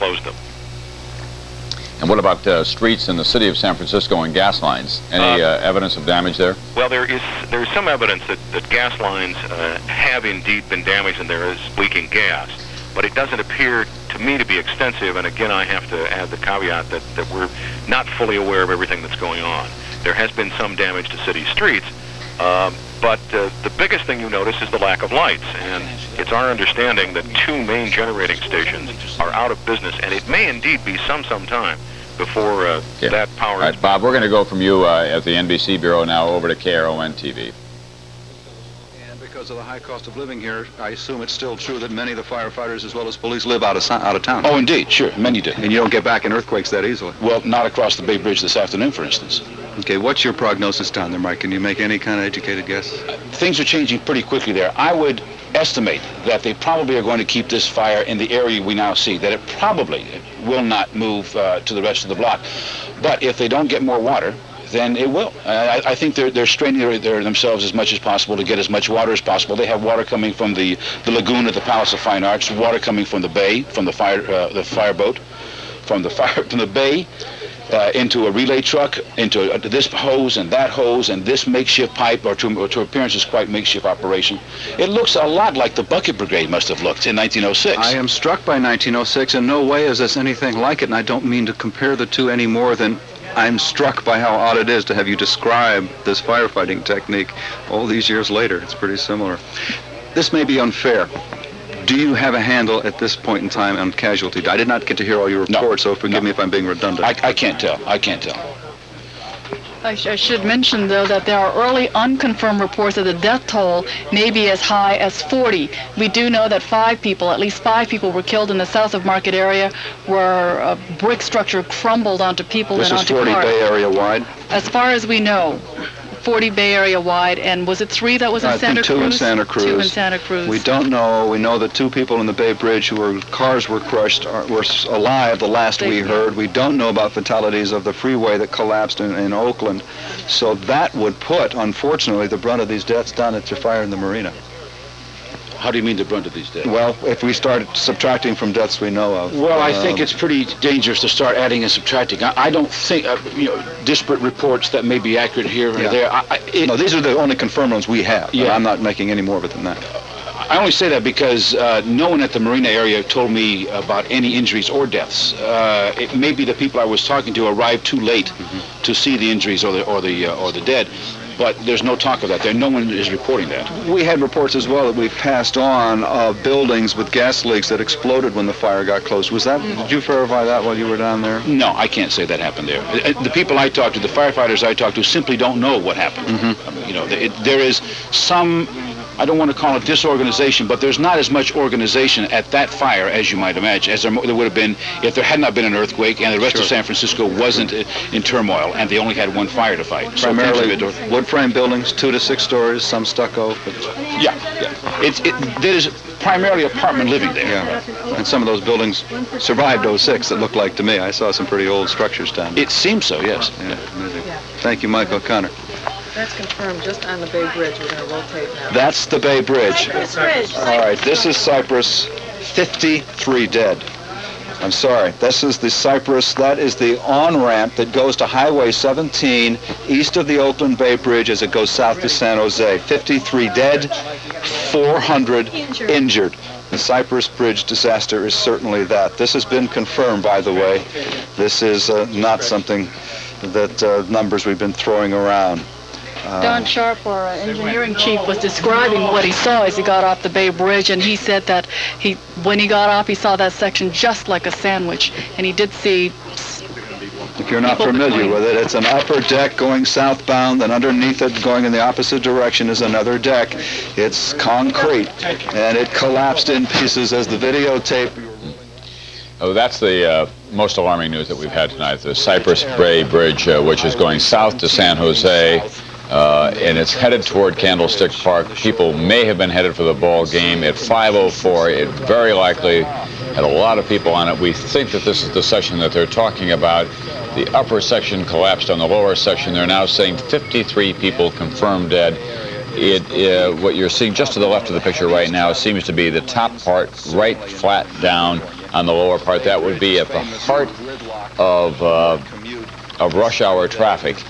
closed them. And what about streets in the city of San Francisco and gas lines? Any evidence of damage there? Well, there is some evidence that gas lines have indeed been damaged and there is leaking gas, but it doesn't appear to me to be extensive, and again I have to add the caveat that we're not fully aware of everything that's going on. There has been some damage to city streets, but the biggest thing you notice is the lack of lights, and it's our understanding that 2 main generating stations are out of business, and it may indeed be some time before that power All right, Bob, we're going to go from you at the NBC Bureau now over to KRON TV. And because of the high cost of living here, I assume it's still true that many of the firefighters as well as police live out of town. Oh, indeed, sure, many do. And you don't get back in earthquakes that easily. Well, not across the Bay Bridge this afternoon, for instance. Okay, what's your prognosis down there, Mike? Can you make any kind of educated guess? Things are changing pretty quickly there. I would estimate that they probably are going to keep this fire in the area we now see, that it probably will not move to the rest of the block. But if they don't get more water, then it will. I think they're straining themselves as much as possible to get as much water as possible. They have water coming from the lagoon at the Palace of Fine Arts, water coming from the bay, from the fireboat, from the bay. Into a relay truck, into this hose and that hose and this makeshift pipe, or to appearances quite makeshift operation. It looks a lot like the Bucket Brigade must have looked in 1906. I am struck by 1906. In no way is this anything like it, and I don't mean to compare the two any more than I'm struck by how odd it is to have you describe this firefighting technique all these years later. It's pretty similar. This may be unfair. Do you have a handle at this point in time on casualty? I did not get to hear all your reports, so forgive me if I'm being redundant. I can't tell. I can't tell. I should mention, though, that there are early unconfirmed reports that the death toll may be as high as 40. We do know that at least five people were killed in the south of Market area where a brick structure crumbled onto people and onto cars. This is 40 Bay Area wide? As far as we know. 40 Bay Area wide, and was it 3 that was in Santa Cruz? 2 in Santa Cruz. 2 in Santa Cruz. We don't know. We know that 2 people in the Bay Bridge cars were crushed were alive the last we heard. We don't know about fatalities of the freeway that collapsed in Oakland. So that would put, unfortunately, the brunt of these deaths down at the fire in the marina. How do you mean the brunt of these deaths? Well, if we start subtracting from deaths we know of. Well, I think it's pretty dangerous to start adding and subtracting. I don't think, disparate reports that may be accurate here or there. No, these are the only confirmed ones we have. Yeah. I'm not making any more of it than that. I only say that because no one at the marina area told me about any injuries or deaths. It may be the people I was talking to arrived too late to see the injuries or the dead. But there's no talk of that there. No one is reporting that. We had reports as well that we passed on of buildings with gas leaks that exploded when the fire got close. Was that? Did you verify that while you were down there? No, I can't say that happened there. The people I talked to, the firefighters I talked to, simply don't know what happened. There is some, I don't want to call it disorganization, but there's not as much organization at that fire as you might imagine, as there would have been if there had not been an earthquake and the rest of San Francisco wasn't in turmoil and they only had one fire to fight. Primarily wood frame buildings, 2 to 6 stories, some stucco. Yeah. There is primarily apartment living there. Yeah. And some of those buildings survived 06, it looked like to me. I saw some pretty old structures down there. It seems so, yes. Yeah. Thank you, Mike O'Connor. That's confirmed just on the Bay Bridge. We're going to rotate now. That's the Bay Bridge. Cypress Bridge. All right, this is Cypress, 53 dead. I'm sorry, this is the Cypress, that is the on-ramp that goes to Highway 17 east of the Oakland Bay Bridge as it goes south to San Jose. 53 dead, 400 injured. The Cypress Bridge disaster is certainly that. This has been confirmed, by the way. This is not something that numbers we've been throwing around. Don Sharp, our engineering chief, was describing what he saw as he got off the Bay Bridge, and he said that when he got off, he saw that section just like a sandwich, and he did see. If you're not familiar with it, it's an upper deck going southbound, and underneath it, going in the opposite direction, is another deck. It's concrete, and it collapsed in pieces as the videotape. Oh, that's the most alarming news that we've had tonight. The Cypress Bay Bridge, which is going south to San Jose, and it's headed toward Candlestick Park. People may have been headed for the ball game at 5:04. It very likely had a lot of people on it. We think that this is the section that they're talking about. The upper section collapsed on the lower section. They're now saying 53 people confirmed dead. what you're seeing just to the left of the picture right now seems to be the top part right flat down on the lower part. That would be at the heart of rush hour traffic.